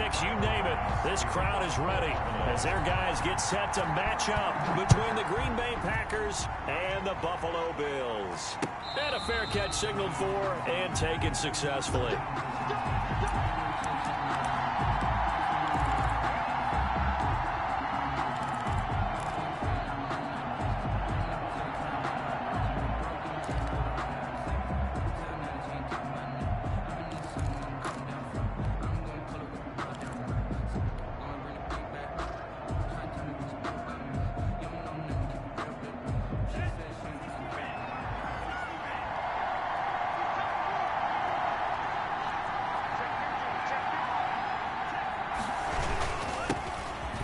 kicks, you name it. This crowd is ready as their guys get set to match up between the Green Bay Packers and the Buffalo Bills. And a fair catch signaled for and taken successfully.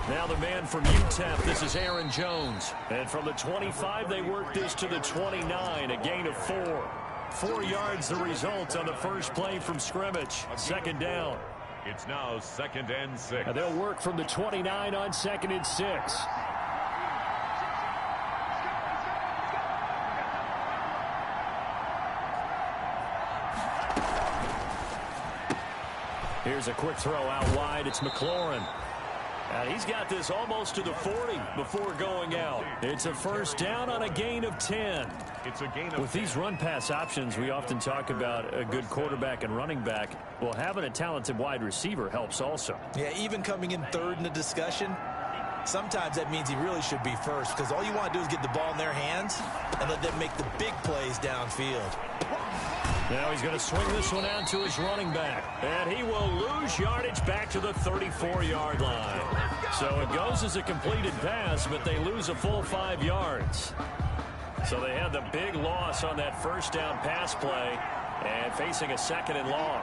Now the man from UTEP, this is Aaron Jones. And from the 25, they work this to the 29, a gain of 4. 4 yards the result on the first play from scrimmage. Second down. It's now 2nd and 6. And they'll work from the 29 on 2nd and 6. Here's a quick throw out wide. It's McLaurin. He's got this almost to the 40 before going out. It's a first down on a gain of 10. It's a gain of With 10. these run pass options, we often talk about a good quarterback and running back. Well, having a talented wide receiver helps also. Yeah, even coming in third in the discussion, sometimes that means he really should be first, because all you want to do is get the ball in their hands and let them make the big plays downfield. Now he's going to swing this one out to his running back. And he will lose yardage back to the 34-yard line. So it goes as a completed pass, but they lose a full 5 yards. So they had the big loss on that first down pass play and facing a 2nd and long.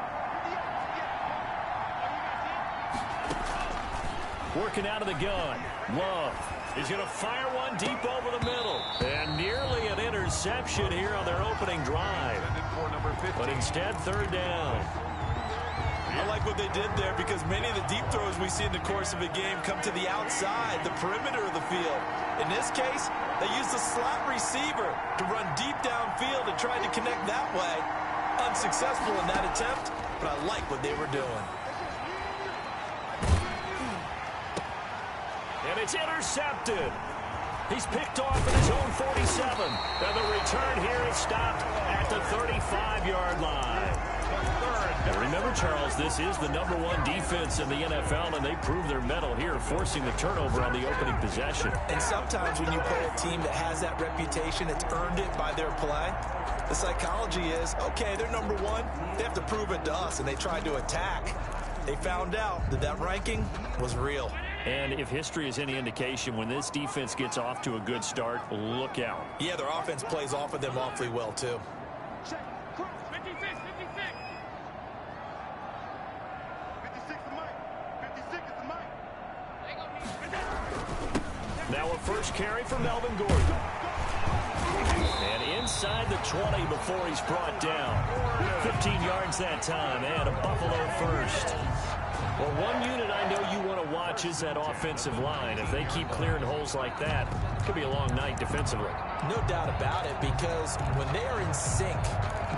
Working out of the gun. Love. He's going to fire one deep over the middle. And nearly an interception here on their opening drive. But instead, 3rd down. I like what they did there, because many of the deep throws we see in the course of a game come to the outside, the perimeter of the field. In this case, they used a slot receiver to run deep downfield and tried to connect that way. Unsuccessful in that attempt, but I like what they were doing. And it's intercepted. He's picked off at his own 47. And the return here is stopped at the 35-yard line. And remember, Charles, this is the #1 defense in the NFL, and they prove their mettle here, forcing the turnover on the opening possession. And sometimes when you play a team that has that reputation, it's earned it by their play. The psychology is, okay, they're #1. They have to prove it to us, and they tried to attack. They found out that that ranking was real. And if history is any indication, when this defense gets off to a good start, look out. Yeah, their offense plays off of them awfully well, too. Now a first carry for Melvin Gordon. And inside the 20 before he's brought down. 15 yards that time, and a Buffalo first. Well, one unit I know you want to watch is that offensive line. If they keep clearing holes like that, it could be a long night defensively. No doubt about it, because when they are in sync,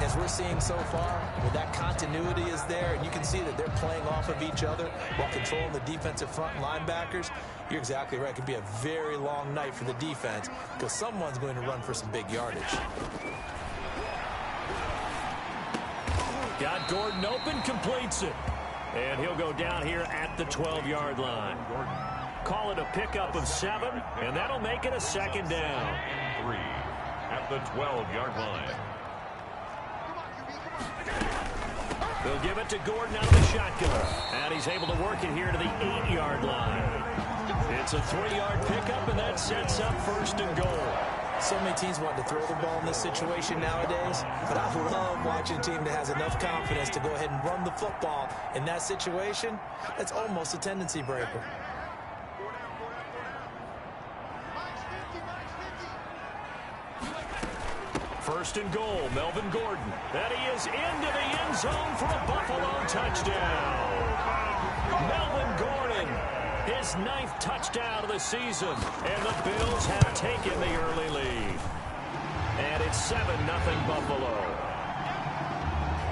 as we're seeing so far, when that continuity is there, and you can see that they're playing off of each other while controlling the defensive front linebackers, you're exactly right. It could be a very long night for the defense, because someone's going to run for some big yardage. Got Gordon open, completes it. And he'll go down here at the 12-yard line. Call it a pickup of 7, and that'll make it a 2nd down. 3 at the 12-yard line. They'll give it to Gordon out of the shotgun. And he's able to work it here to the 8-yard line. It's a 3-yard pickup, and that sets up 1st and goal. So many teams want to throw the ball in this situation nowadays, but I love watching a team that has enough confidence to go ahead and run the football. In that situation, that's almost a tendency breaker. First and goal, Melvin Gordon. And he is into the end zone for a Buffalo touchdown. Melvin Gordon, his 9th touchdown of the season. And the Bills have taken the early lead. And it's 7-0 Buffalo.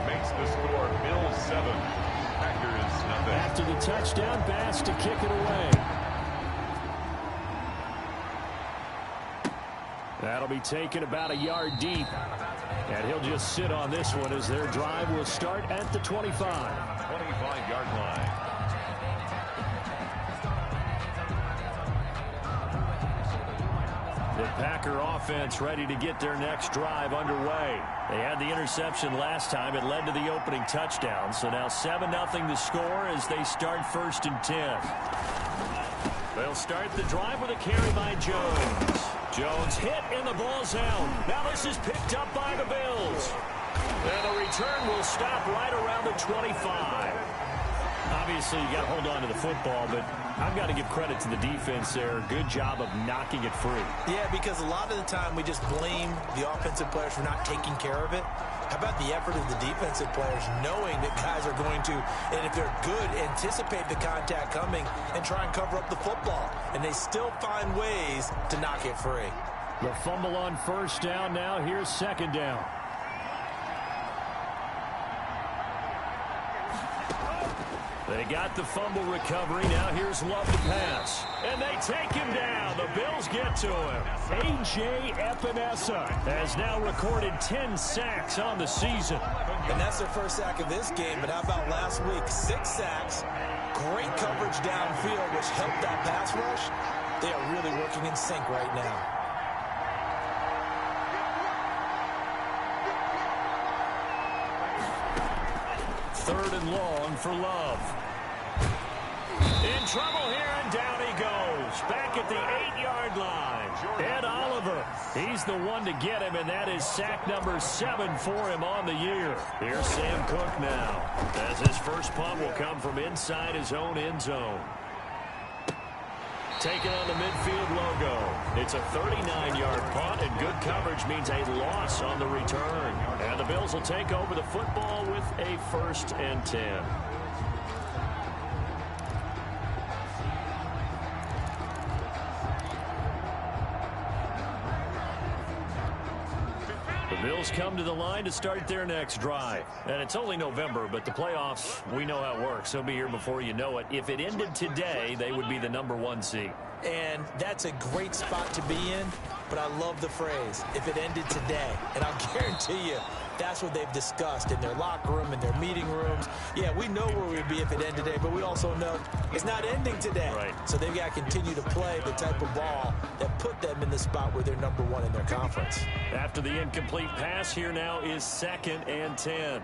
Makes the score Bills 7, Packers 9. nothing. After the touchdown, Bass to kick it away. That'll be taken about a yard deep. And he'll just sit on this one as their drive will start at the 25. 25-yard line. The Packer offense ready to get their next drive underway. They had the interception last time. It led to the opening touchdown. So now 7-0 the score as they start 1st and 10. They'll start the drive with a carry by Jones. Jones hit and the ball's out. Now this is picked up by the Bills. And the return will stop right around the 25. Obviously, you got to hold on to the football, but I've got to give credit to the defense there. Good job of knocking it free. Yeah, because a lot of the time we just blame the offensive players for not taking care of it. How about the effort of the defensive players knowing that guys are going to, and if they're good, anticipate the contact coming and try and cover up the football. And they still find ways to knock it free. The fumble on 1st down. Now here's 2nd down. They got the fumble recovery. Now here's Love to pass. And they take him down. The Bills get to him. A.J. Epinesa has now recorded 10 sacks on the season. And that's their first sack of this game. But how about last week? 6 sacks. Great coverage downfield, which helped that pass rush. They are really working in sync right now. Third and long for Love. In trouble here, and down he goes. Back at the 8-yard line. Ed Oliver, he's the one to get him, and that is sack number 7 for him on the year. Here's Sam Cook now, as his first punt will come from inside his own end zone. Taking on the midfield logo. It's a 39-yard punt, and good coverage means a loss on the return. And the Bills will take over the football with a 1st and 10. The Bills come to the line to start their next drive. And it's only November, but the playoffs, we know how it works. They'll be here before you know it. If it ended today, they would be the #1 seed. And that's a great spot to be in, but I love the phrase, if it ended today. And I'll guarantee you, that's what they've discussed in their locker room, in their meeting rooms. Yeah, we know where we'd be if it ended today, but we also know it's not ending today. Right. So they've got to continue to play the type of ball that put them in the spot where they're #1 in their conference. After the incomplete pass, here now is 2nd and 10.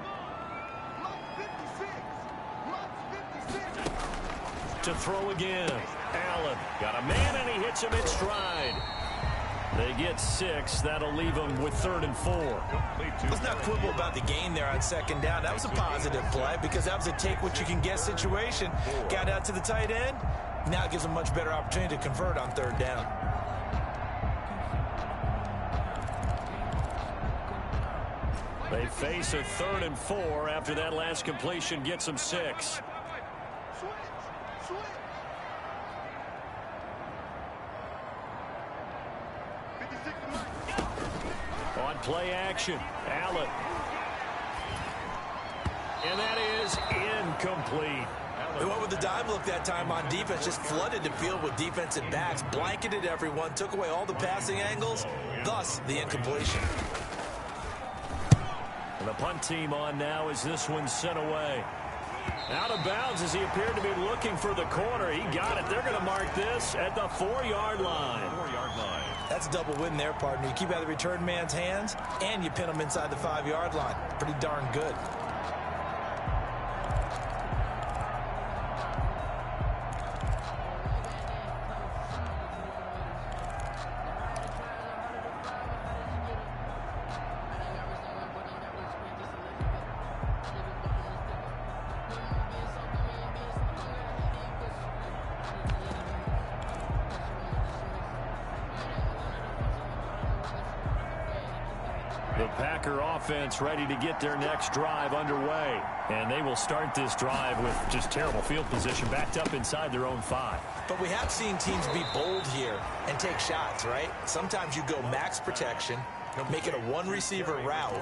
To throw again. Allen got a man, and he hits him in stride. They get 6. That'll leave them with 3rd and 4. Let's not quibble about the gain there on 2nd down. That was a positive play because that was a take-what-you-can-get situation. Got out to the tight end. Now it gives them a much better opportunity to convert on 3rd down. They face a 3rd and 4 after that last completion gets them 6. On play action, Allen. And that is incomplete. They went with the dime look that time on defense, just flooded the field with defensive backs, blanketed everyone, took away all the passing angles, thus the incompletion. And the punt team on now as this one's sent away. Out of bounds as he appeared to be looking for the corner. He got it. They're going to mark this at the 4-yard line. 4-yard line. That's a double win there, partner. You keep out of the return man's hands, and you pin him inside the 5-yard line. Pretty darn good. The Packer offense ready to get their next drive underway. And they will start this drive with just terrible field position, backed up inside their own 5. But we have seen teams be bold here and take shots, right? Sometimes you go max protection, Make it a one-receiver route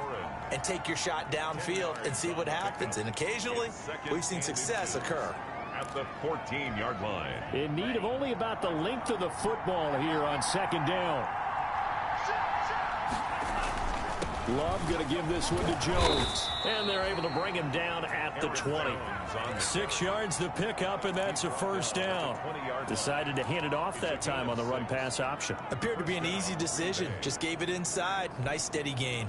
and take your shot downfield and see what happens. And occasionally, we've seen success occur. At the 14-yard line. In need of only about the length of the football here on second down. Love going to give this one to Jones. And they're able to bring him down at the 20. 6 yards the pickup, and that's a first down. Decided to hand it off that time on the run-pass option. Appeared to be an easy decision. Just gave it inside. Nice steady gain.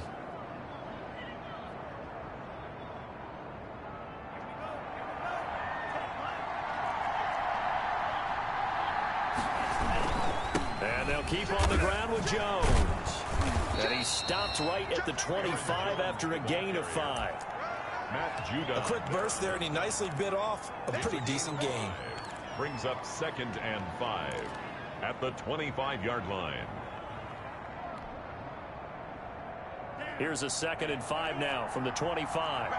And they'll keep on the ground with Jones. And he stopped right at the 25 after a gain of 5. A quick burst there, and he nicely bit off a pretty decent gain. Brings up 2nd and 5 at the 25-yard line. Here's a 2nd and 5 now from the 25.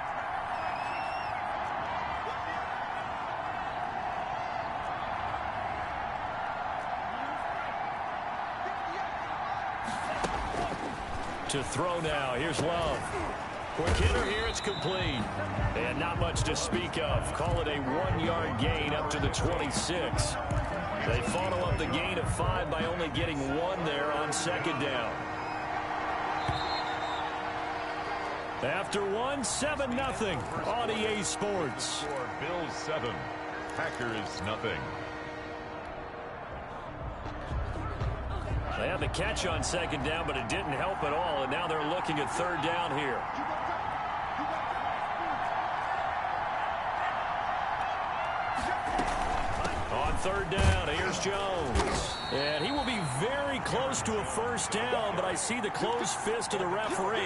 To throw now. Here's Love. Quick hitter here. It's complete. And not much to speak of. Call it a 1-yard gain up to the 26. They follow up the gain of 5 by only getting 1 there on second down. After 1, 7-0 on EA Sports. Bills 7, Packers nothing. They had the catch on second down, but it didn't help at all, and now they're looking at third down here. On third down, here's Jones. And he will be very close to a first down, but I see the closed fist of the referee,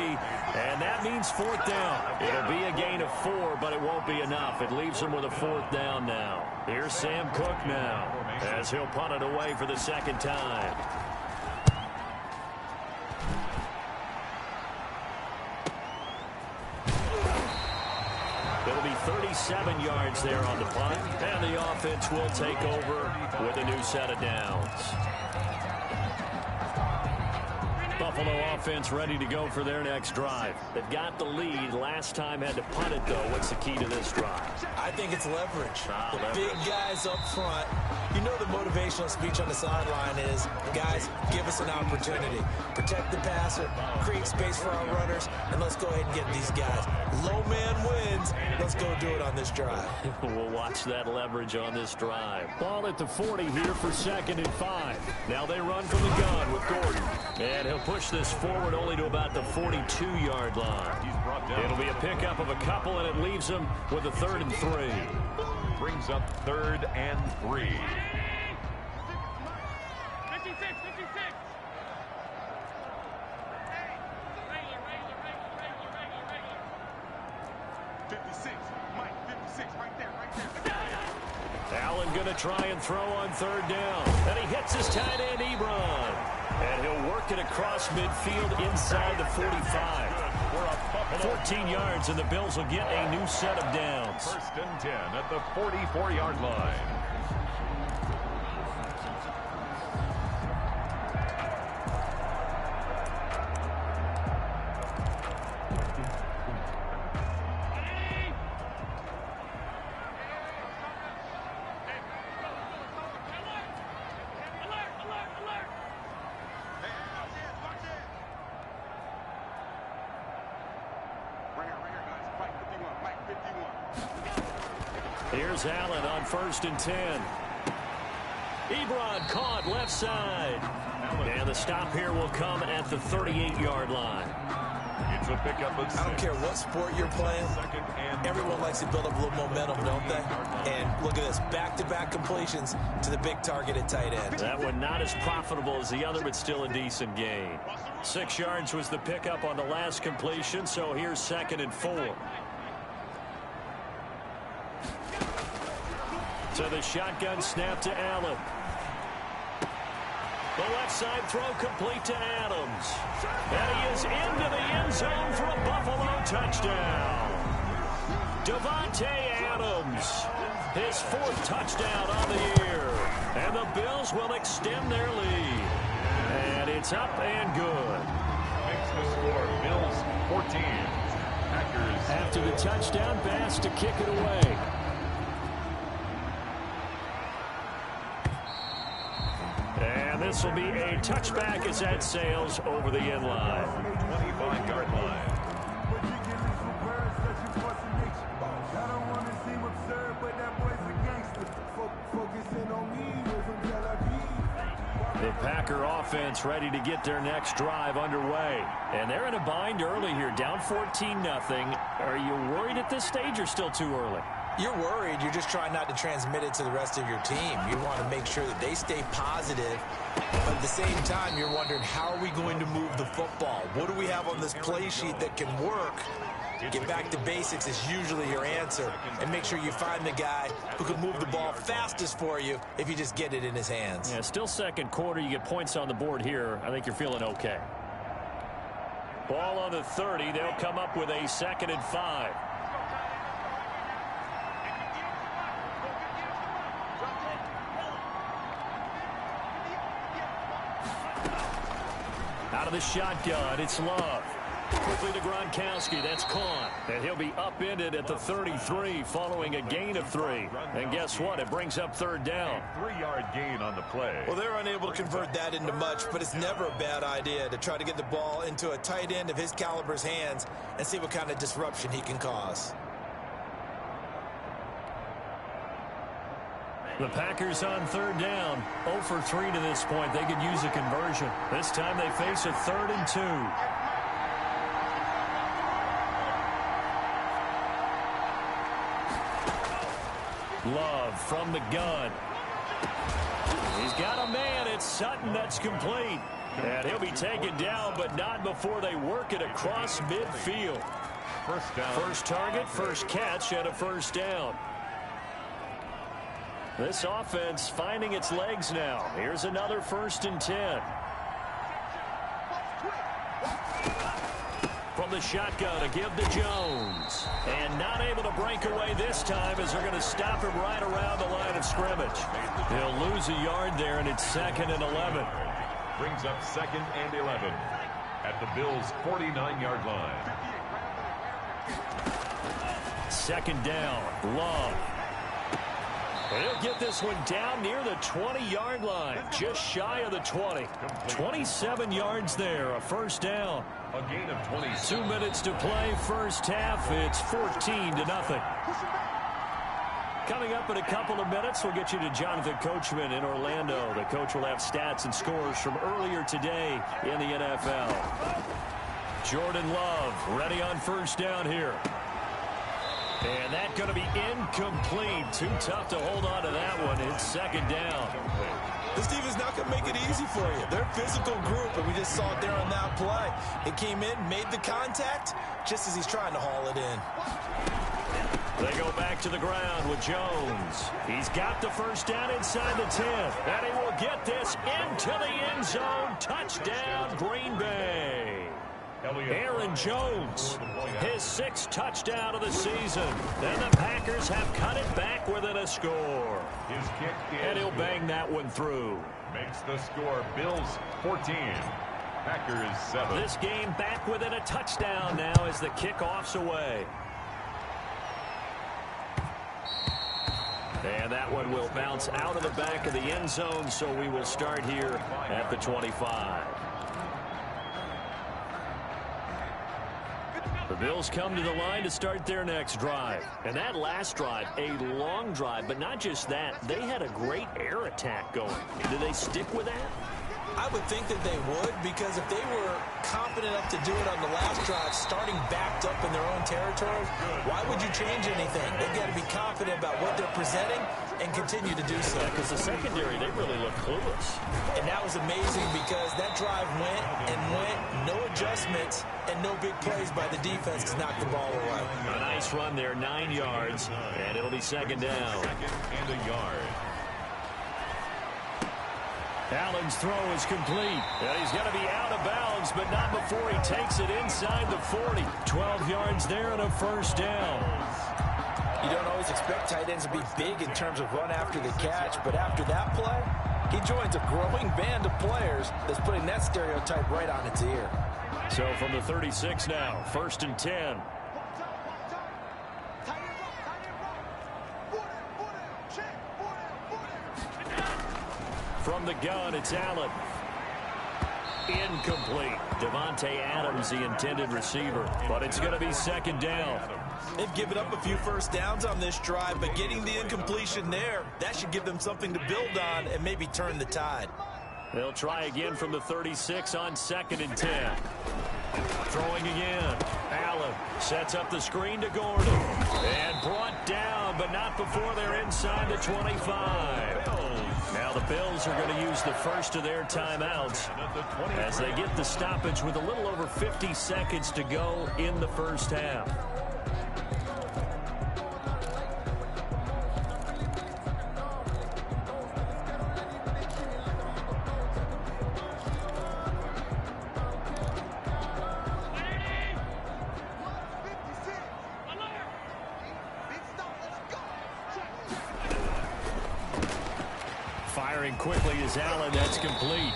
and that means fourth down. It'll be a gain of 4, but it won't be enough. It leaves him with a fourth down now. Here's Sam Cook now, as he'll punt it away for the second time. It'll be 37 yards there on the punt, and the offense will take over with a new set of downs. Buffalo offense ready to go for their next drive. They've got the lead. Last time had to punt it, though. What's the key to this drive? I think it's leverage. Leverage. Big guys up front. You know the motivational speech on the sideline is, guys, give us an opportunity. Protect the passer, create space for our runners, and let's go ahead and get these guys. Low man wins. Let's go do it on this drive. We'll watch that leverage on this drive. Ball at the 40 here for 2nd and 5. Now they run from the gun with Gordon. And he'll push this forward only to about the 42-yard line. It'll be a pickup of a couple, and it leaves him with a 3rd and 3. Brings up 3rd and 3. 56, Mike, 56, right there. Allen going to try and throw on third down. And he hits his tight end, Ebron. And he'll work it across midfield inside the 45. 14 yards, and the Bills will get a new set of downs. 1st and 10 at the 44-yard line. Here's Allen on 1st and 10. Ebron caught left side. And the stop here will come at the 38-yard line. It's a pickup of 6. I don't care what sport you're playing. Everyone likes to build up a little momentum, don't they? And look at this, back-to-back completions to the big target at tight end. That one not as profitable as the other, but still a decent gain. 6 yards was the pickup on the last completion, so here's 2nd and 4. So the shotgun snap to Allen. The left side throw complete to Adams. And he is into the end zone for a Buffalo touchdown. Davante Adams, his 4th touchdown on the year. And the Bills will extend their lead. And it's up and good. the score, Bills 14. Packers. After the touchdown pass to kick it away. And this will be a touchback as that sails over the end line. 25-yard line. The Packer offense ready to get their next drive underway. And they're in a bind early here, down 14-0. Are you worried at this stage or still too early? You're worried. You're just trying not to transmit it to the rest of your team. You want to make sure that they stay positive. But at the same time, you're wondering, how are we going to move the football? What do we have on this play sheet that can work? Get back to basics is usually your answer. And make sure you find the guy who can move the ball fastest for you if you just get it in his hands. Yeah, still second quarter. You get points on the board here. I think you're feeling okay. Ball on the 30. They'll come up with a 2nd and 5. Out of the shotgun, it's Love. Quickly to Gronkowski, that's caught. And he'll be upended at the 33 following a gain of 3. And guess what? It brings up 3rd down. A 3-yard gain on the play. Well, they're unable to convert that into much, but it's never a bad idea to try to get the ball into a tight end of his caliber's hands and see what kind of disruption he can cause. The Packers on 3rd down. 0 for 3 to this point. They could use a conversion. This time they face a 3rd and 2. Love from the gun. He's got a man. It's Sutton. That's complete. And he'll be taken down, but not before they work it across midfield. First down. First target, first catch, and a 1st down. This offense finding its legs now. Here's another 1st and 10. From the shotgun, a give to Jones. And not able to break away this time as they're going to stop him right around the line of scrimmage. He'll lose a yard there, and it's 2nd and 11. Brings up 2nd and 11 at the Bills' 49-yard line. 2nd down, Love. He'll get this one down near the 20-yard line, just shy of the 20. 27 yards there, a 1st down. A gain of 20. 2 minutes to play, first half. It's 14-0. Coming up in a couple of minutes, we'll get you to Jonathan Coachman in Orlando. The coach will have stats and scores from earlier today in the NFL. Jordan Love ready on 1st down here. And that's going to be incomplete. Too tough to hold on to that one. It's 2nd down. This defense is not going to make it easy for you. They're a physical group, and we just saw it there on that play. It came in, made the contact, just as he's trying to haul it in. They go back to the ground with Jones. He's got the 1st down inside the 10. And he will get this into the end zone. Touchdown, Green Bay. Aaron Jones, his 6th touchdown of the season. And the Packers have cut it back within a score. His kick and he'll bang that one through. Makes the score Bills 14, Packers 7. This game back within a touchdown now as the kickoff's away. And that one will bounce out of the back of the end zone, so we will start here at the 25. The Bills come to the line to start their next drive. And that last drive, a long drive, but not just that. They had a great air attack going. Do they stick with that? I would think that they would, because if they were confident enough to do it on the last drive, starting backed up in their own territory, why would you change anything? They've got to be confident about what they're presenting and continue to do so. Because the secondary, they really look clueless. And that was amazing because that drive went and went, no adjustments, and no big plays by the defense to knock the ball away. A nice run there, 9 yards, and it'll be 2nd down. 2nd and a yard. Allen's throw is complete. And he's going to be out of bounds, but not before he takes it inside the 40. 12 yards there and a 1st down. You don't always expect tight ends to be big in terms of run after the catch, but after that play, he joins a growing band of players that's putting that stereotype right on its ear. So from the 36 now, 1st and 10. From the gun, it's Allen. Incomplete. Devontae Adams, the intended receiver. But it's going to be 2nd down. They've given up a few first downs on this drive, but getting the incompletion there, that should give them something to build on and maybe turn the tide. They'll try again from the 36 on 2nd and 10. Throwing again. Allen sets up the screen to Gordon. And brought down, but not before they're inside the 25. Now the Bills are going to use the first of their timeouts as they get the stoppage with a little over 50 seconds to go in the first half. Firing quickly is Allen. That's complete.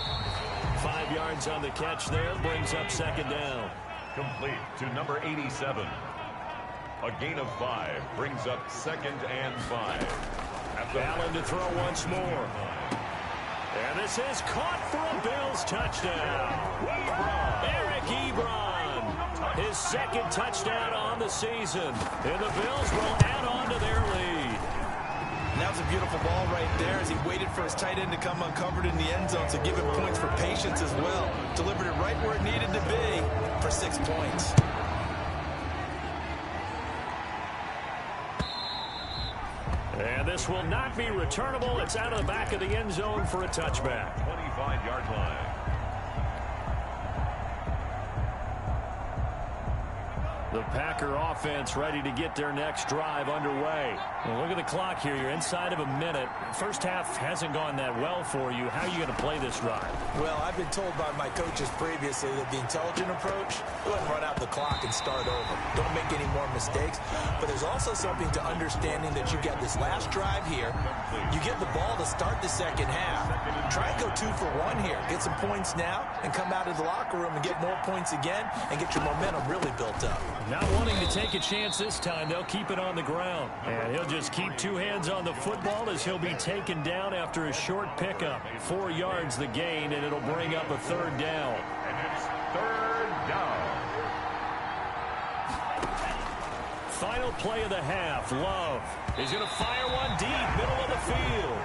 5 yards on the catch there. Brings up 2nd down. Complete to number 87. A gain of 5 brings up 2nd and 5. Allen to throw once more. And this is caught for a Bills touchdown. Eric Ebron. His 2nd touchdown on the season. And the Bills will add on to their lead. And that was a beautiful ball right there as he waited for his tight end to come uncovered in the end zone, so give him points for patience as well. Delivered it right where it needed to be for 6 points. And this will not be returnable. It's out of the back of the end zone for a touchback. 25-yard line. The Packer offense ready to get their next drive underway. Well, look at the clock here. You're inside of a minute. First half hasn't gone that well for you. How are you going to play this drive? Well, I've been told by my coaches previously that the intelligent approach, go ahead and run out the clock and start over. Don't make any more mistakes. But there's also something to understanding that you get this last drive here. You get the ball to start the second half. Try and go 2 for 1 here. Get some points now and come out of the locker room and get more points again and get your momentum really built up. Not wanting to take a chance this time, they'll keep it on the ground. And he'll just keep 2 hands on the football as he'll be taken down after a short pickup. 4 yards the gain, and it'll bring up a 3rd down. And it's 3rd down. Final play of the half. Love is going to fire one deep, middle of the field.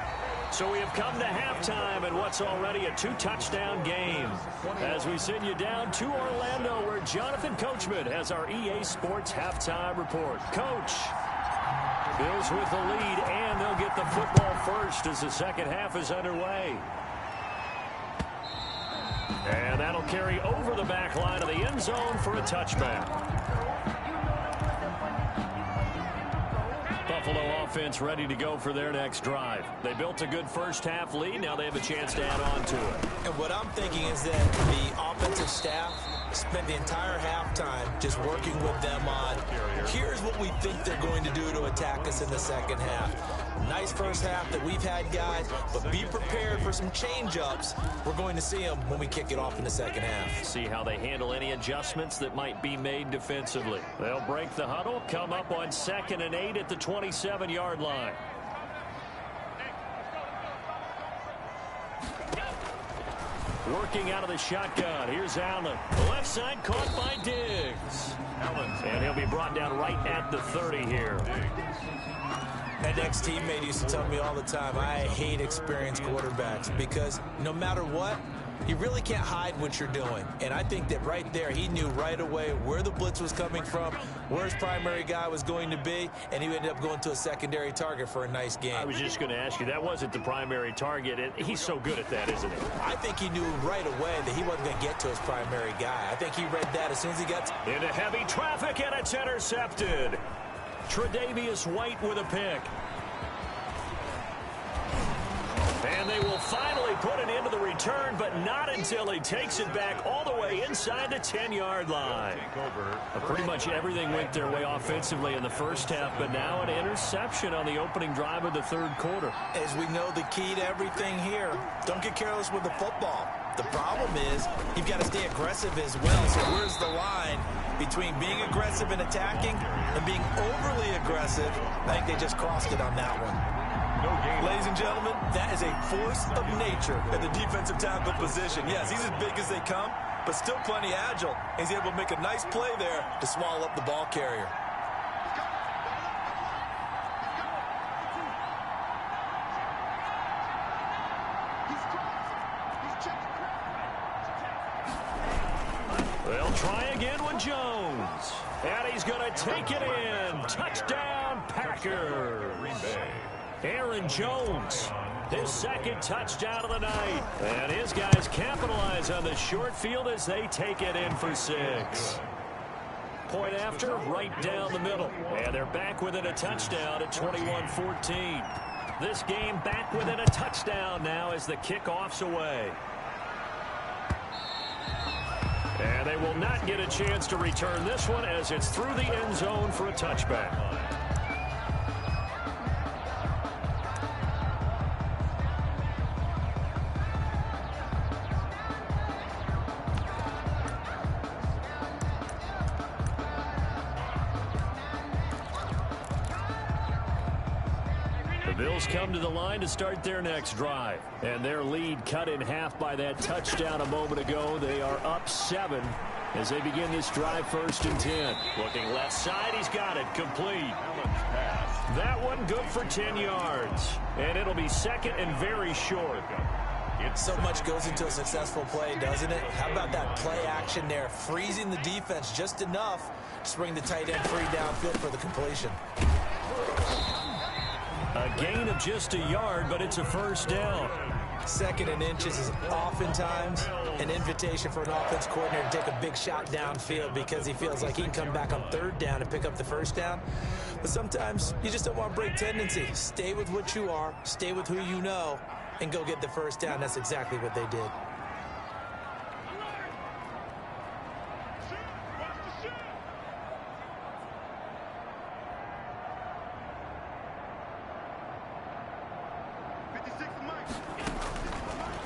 So we have come to halftime in what's already a 2-touchdown game. As we send you down to Orlando, where Jonathan Coachman has our EA Sports halftime report. Coach, Bills with the lead, and they'll get the football first as the second half is underway. And that'll carry over the back line of the end zone for a touchback. Buffalo offense ready to go for their next drive. They built a good first half lead. Now they have a chance to add on to it. And what I'm thinking is that the offensive staff spent the entire halftime just working with them on, here's what we think they're going to do to attack us in the second half. Nice first half that we've had, guys, but be prepared for some change-ups. We're going to see them when we kick it off in the second half. See how they handle any adjustments that might be made defensively. They'll break the huddle, come up on 2nd and 8 at the 27-yard line. Working out of the shotgun. Here's Allen. Left side caught by Diggs. And he'll be brought down right at the 30 here. That ex-teammate used to tell me all the time, I hate experienced quarterbacks because no matter what, you really can't hide what you're doing. And I think that right there, he knew right away where the blitz was coming from, where his primary guy was going to be, and he ended up going to a secondary target for a nice game. I was just going to ask you, that wasn't the primary target, and he's so good at that, isn't he? I think he knew right away that he wasn't going to get to his primary guy. I think he read that as soon as he got into heavy traffic, and it's intercepted. Tre'Davious White with a pick. And they will finally put an end to the return, but not until he takes it back all the way inside the 10-yard line. Pretty much everything went their way offensively in the first half, but now an interception on the opening drive of the third quarter. As we know, the key to everything here, don't get careless with the football. The problem is you've got to stay aggressive as well. So where's the line between being aggressive and attacking and being overly aggressive? I think they just crossed it on that one. Ladies and gentlemen, that is a force of nature at the defensive tackle position. Yes, he's as big as they come, but still plenty agile. He's able to make a nice play there to swallow up the ball carrier. They'll try again with Jones. And he's going to take it in. Touchdown, Packers. Aaron Jones, his second touchdown of the night. And his guys capitalize on the short field as they take it in for 6. Point after, right down the middle. And they're back within a touchdown at 21-14. This game back within a touchdown now as the kickoff's away. And they will not get a chance to return this one as it's through the end zone for a touchback. The Bills come to the line to start their next drive. And their lead cut in half by that touchdown a moment ago. They are up 7 as they begin this drive, 1st and 10. Looking left side, he's got it, complete. That one good for 10 yards. And it'll be 2nd and very short. So much goes into a successful play, doesn't it? How about that play action there, freezing the defense just enough to bring the tight end free downfield for the completion. A gain of just a yard, but it's a 1st down. 2nd and inches is oftentimes an invitation for an offense coordinator to take a big shot downfield because he feels like he can come back on 3rd down and pick up the 1st down. But sometimes you just don't want to break tendency. Stay with what you are, stay with who you know, and go get the 1st down. That's exactly what they did.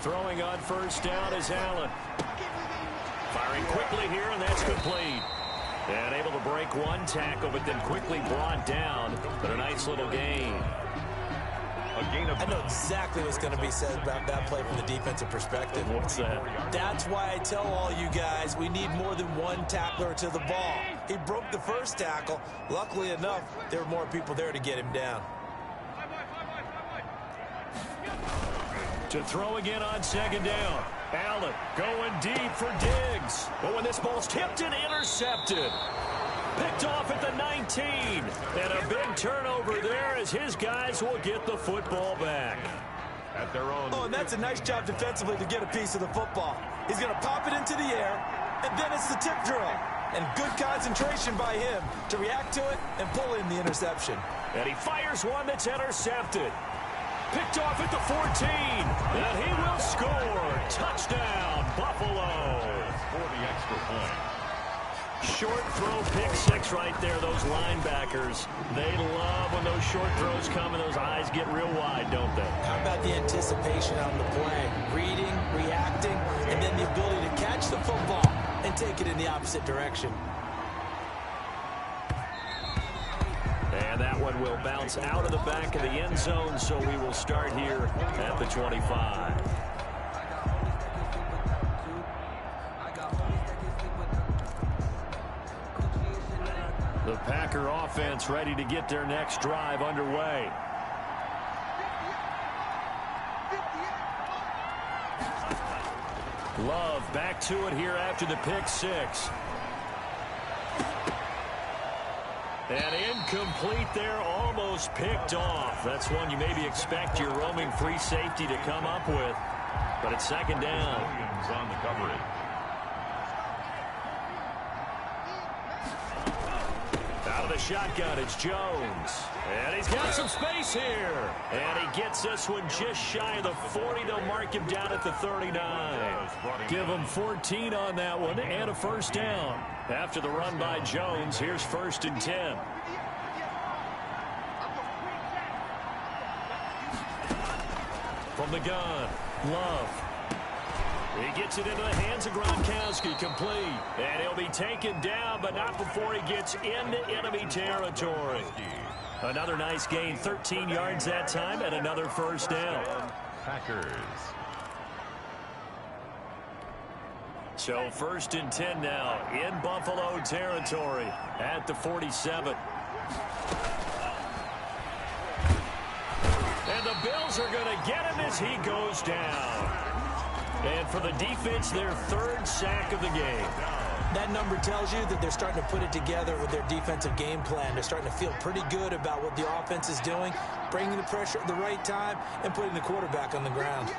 Throwing on 1st down is Allen. Firing quickly here, and that's complete. And able to break one tackle, but then quickly brought down. But a nice little gain. I know exactly what's going to be said about that play from the defensive perspective. What's that? That's why I tell all you guys we need more than one tackler to the ball. He broke the 1st tackle. Luckily enough, there were more people there to get him down. To throw again on 2nd down. Allen going deep for Diggs. But when this ball's tipped and intercepted. Picked off at the 19. And a big turnover there as his guys will get the football back. At their own. Oh, and that's a nice job defensively to get a piece of the football. He's going to pop it into the air, and then it's the tip drill. And good concentration by him to react to it and pull in the interception. And he fires one that's intercepted. Picked off at the 14. And he will score. Touchdown, Buffalo. For the extra point. Short throw, pick 6 right there. Those linebackers, they love when those short throws come and those eyes get real wide, don't they? How about the anticipation on the play? Reading, reacting, and then the ability to catch the football and take it in the opposite direction. And that one will bounce out of the back of the end zone, so we will start here at the 25. The Packer offense ready to get their next drive underway. Love back to it here after the pick 6. And incomplete there, almost picked off. That's one you maybe expect your roaming free safety to come up with. But it's 2nd down. Williams on the coverage. Out of the shotgun. It's Jones. And he's got some space here. And he gets this one just shy of the 40. They'll mark him down at the 39. Give him 14 on that one and a first down. After the run by Jones, here's 1st and 10. From the gun, Love. He gets it into the hands of Gronkowski, complete. And he'll be taken down, but not before he gets into enemy territory. Another nice gain, 13 yards that time, and another first down. Packers. So 1st and 10 now in Buffalo territory at the 47. And the Bills are going to get him as he goes down. And for the defense, their 3rd sack of the game. That number tells you that they're starting to put it together with their defensive game plan. They're starting to feel pretty good about what the offense is doing, bringing the pressure at the right time, and putting the quarterback on the ground.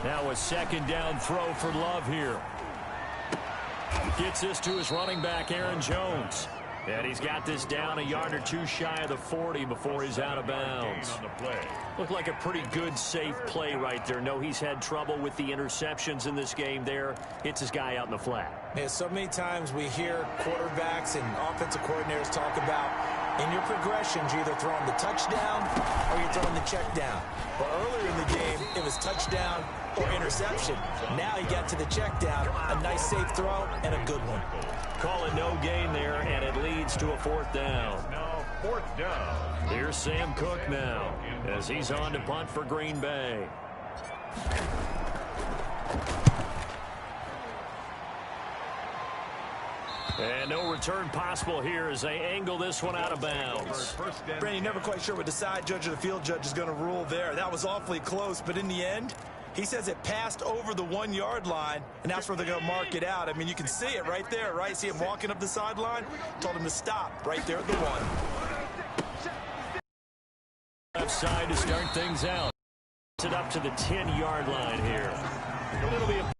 Now a 2nd down throw for Love here. Gets this to his running back, Aaron Jones. And he's got this down a yard or two shy of the 40 before he's out of bounds. Looked like a pretty good, safe play right there. No, he's had trouble with the interceptions in this game there. Hits his guy out in the flat. Yeah, so many times we hear quarterbacks and offensive coordinators talk about in your progressions, you're either throwing the touchdown or you're throwing the check down. But earlier in the game, it was touchdown or interception. Now he got to the check down, a nice safe throw, and a good one. Call it no gain there, and it leads to a 4th down. Now 4th down. Here's Sam Cook now as he's on to punt for Green Bay. And no return possible here as they angle this one out of bounds. Brandon, you're never quite sure what the side judge or the field judge is going to rule there. That was awfully close, but in the end, he says it passed over the 1-yard line, and that's where they're going to mark it out. I mean, you can see it right there, right? See him walking up the sideline? Told him to stop right there at the 1. Left side to start things out. It up to the 10-yard line here. It'll be a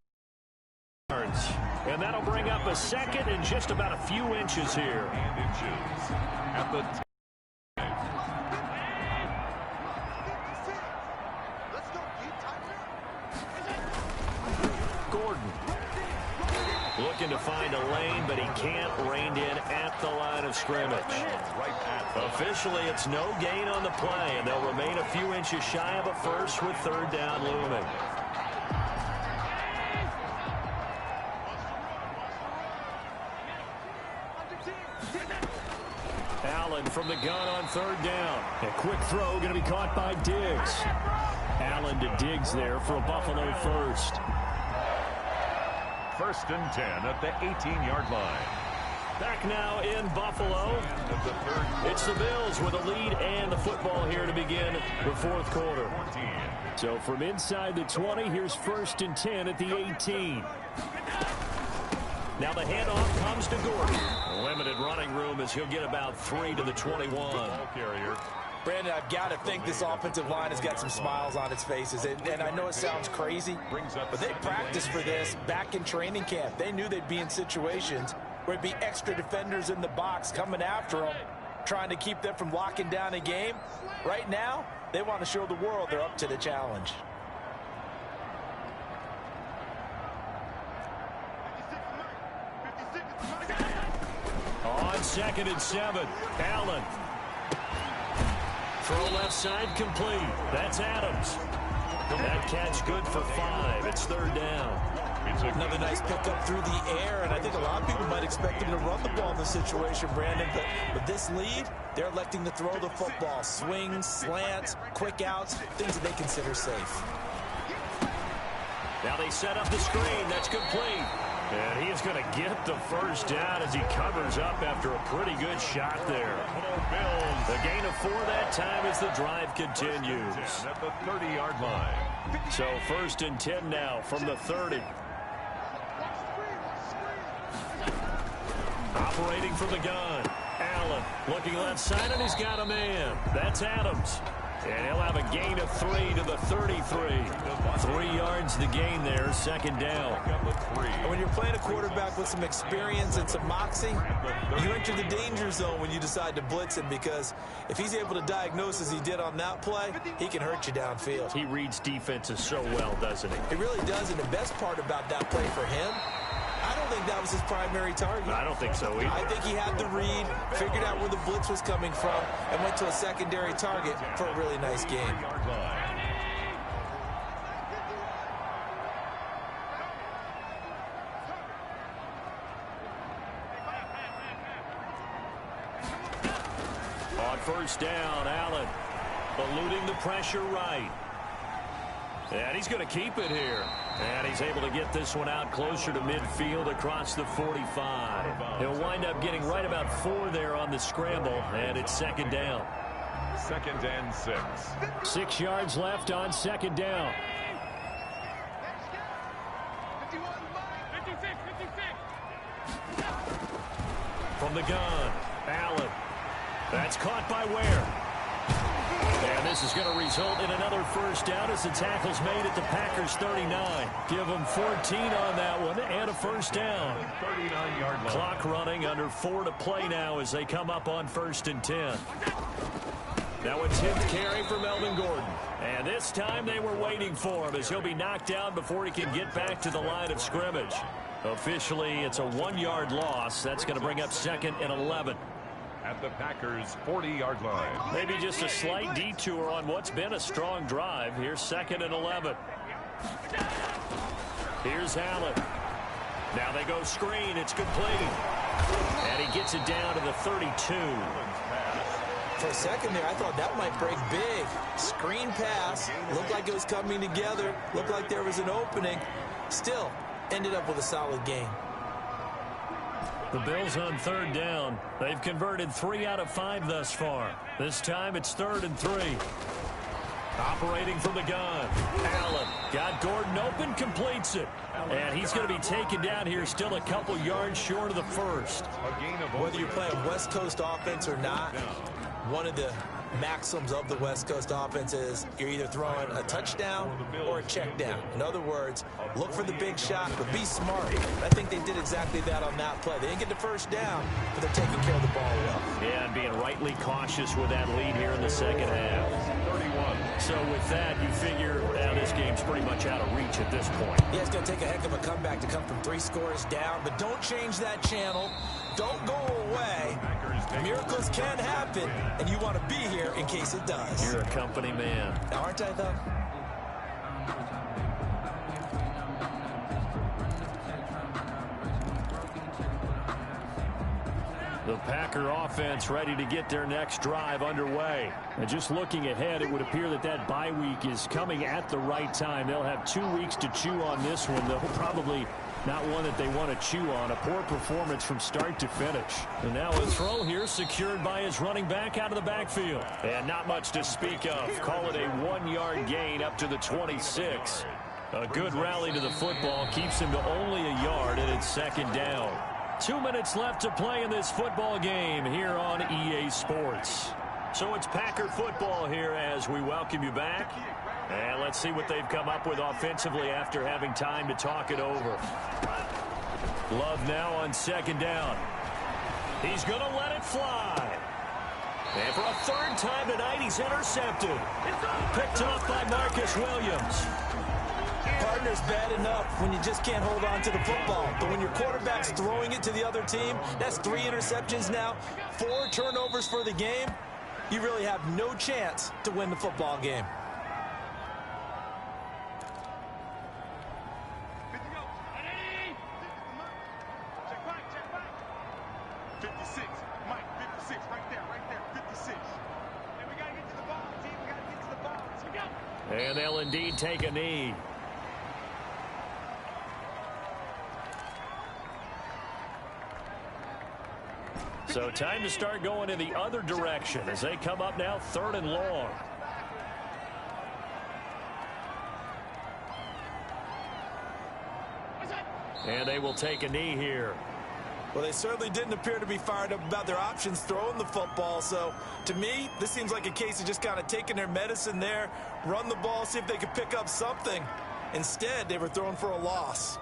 yards. And that'll bring up a 2nd and just about a few inches here. Inches at the 10. Gordon looking to find a lane, but he can't. Reined in at the line of scrimmage. Officially, it's no gain on the play, and they'll remain a few inches shy of a first with 3rd down looming. Allen from the gun on 3rd down. A quick throw going to be caught by Diggs. Allen to Diggs there for a Buffalo first. 1st and 10 at the 18-yard line. Back now in Buffalo. It's the Bills with a lead and the football here to begin the 4th quarter. So from inside the 20, here's 1st and 10 at the 18. Now the handoff comes to Gordon. Limited running room as he'll get about 3 to the 21. Brandon, I've got to think this offensive line has got some smiles on its faces. And I know it sounds crazy, but they practiced for this back in training camp. They knew they'd be in situations where it'd be extra defenders in the box coming after them, trying to keep them from locking down a game. Right now, they want to show the world they're up to the challenge. On 2nd and 7, Allen. Throw left side complete. That's Adams. That catch good for 5. It's 3rd down. Another nice pickup through the air, and I think a lot of people might expect him to run the ball in this situation, Brandon. But with this lead, they're electing to throw the football. Swings, slants, quick outs, things that they consider safe. Now they set up the screen. That's complete. And he is going to get the first down as he covers up after a pretty good shot there. The gain of 4 that time as the drive continues. At the 30-yard line. So 1st and 10 now from the 30. Operating from the gun, Allen. Allen looking left side, and he's got a man. That's Adams. And he'll have a gain of 3 to the 33. 3 yards to gain there, second down. And when you're playing a quarterback with some experience and some moxie, you enter the danger zone when you decide to blitz him, because if he's able to diagnose as he did on that play, he can hurt you downfield. He reads defenses so well, doesn't he? He really does, and the best part about that play for him, I don't think that was his primary target. I don't think so either. I think he had the read, figured out where the blitz was coming from, and went to a secondary target for a really nice game. On first down, Allen eluding the pressure right. And he's going to keep it here. And he's able to get this one out closer to midfield across the 45. He'll wind up getting right about 4 there on the scramble, and it's second down. 2nd and 6. 6 yards left on second down. 56, 56. From the gun, Allen. That's caught by Ware. And this is going to result in another first down as the tackle's made at the Packers 39. Give them 14 on that one and a first down. 39-yard line. Clock running, under 4 to play now as they come up on 1st and 10. Now a 10th carry for Melvin Gordon. And this time they were waiting for him as he'll be knocked down before he can get back to the line of scrimmage. Officially, it's a 1-yard loss. That's going to bring up 2nd and 11. At the Packers' 40-yard line. Maybe just a slight detour on what's been a strong drive. Here's 2nd and 11. Here's Allen. Now they go screen. It's complete. And he gets it down to the 32. For a second there, I thought that might break big. Screen pass. Looked like it was coming together. Looked like there was an opening. Still, ended up with a solid game. The Bills on 3rd down. They've converted 3 out of 5 thus far. This time it's 3rd and 3. Operating from the gun. Allen got Gordon open, completes it. And he's going to be taken down here still a couple yards short of the first. Whether you're playing West Coast offense or not, one of the maxims of the West Coast offense is you're either throwing a touchdown or a check down. In other words, look for the big shot, but be smart. I think they did exactly that on that play. They didn't get the first down, but they're taking care of the ball well. Yeah, and being rightly cautious with that lead here in the second half. 31. So with that, you figure this game's pretty much out of reach at this point. Yeah, it's going to take a heck of a comeback to come from 3 scores down, but don't change that channel. Don't go away. Miracles can happen, and you want to be here in case it does. You're a company man. Aren't I, though? The Packer offense ready to get their next drive underway. And just looking ahead, it would appear that that bye week is coming at the right time. They'll have 2 weeks to chew on this one. They'll probably not one that they want to chew on. A poor performance from start to finish. And now a throw here secured by his running back out of the backfield. And not much to speak of. Call it a 1-yard gain up to the 26. A good rally to the football keeps him to only a yard, and it's second down. 2 minutes left to play in this football game here on EA Sports. So it's Packer football here as we welcome you back. And let's see what they've come up with offensively after having time to talk it over. Love now on second down. He's going to let it fly. And for a 3rd time tonight, he's intercepted. Picked off by Marcus Williams. Partner's bad enough when you just can't hold on to the football. But when your quarterback's throwing it to the other team, that's 3 interceptions now, 4 turnovers for the game. You really have no chance to win the football game. And they'll indeed take a knee. So time to start going in the other direction as they come up now 3rd and long. And they will take a knee here. Well, they certainly didn't appear to be fired up about their options throwing the football. So, to me, this seems like a case of just kind of taking their medicine there, run the ball, see if they could pick up something. Instead, they were throwing for a loss.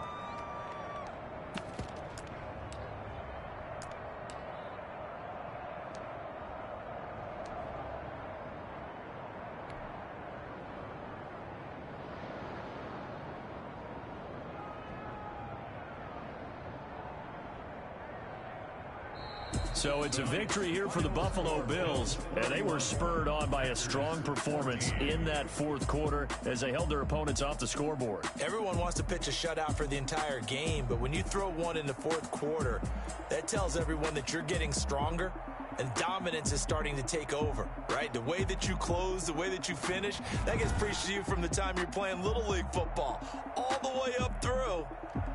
So it's a victory here for the Buffalo Bills, and they were spurred on by a strong performance in that fourth quarter as they held their opponents off the scoreboard. Everyone wants to pitch a shutout for the entire game, but when you throw one in the fourth quarter, that tells everyone that you're getting stronger and dominance is starting to take over, right? The way that you close, the way that you finish, that gets preached to you from the time you're playing Little League football all the way up through,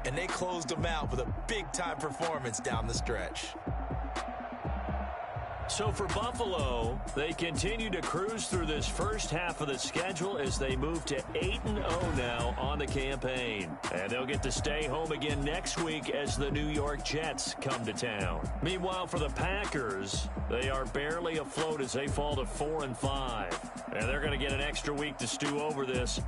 and they closed them out with a big-time performance down the stretch. So for Buffalo, they continue to cruise through this first half of the schedule as they move to 8-0 now on the campaign. And they'll get to stay home again next week as the New York Jets come to town. Meanwhile, for the Packers, they are barely afloat as they fall to 4-5. And they're going to get an extra week to stew over this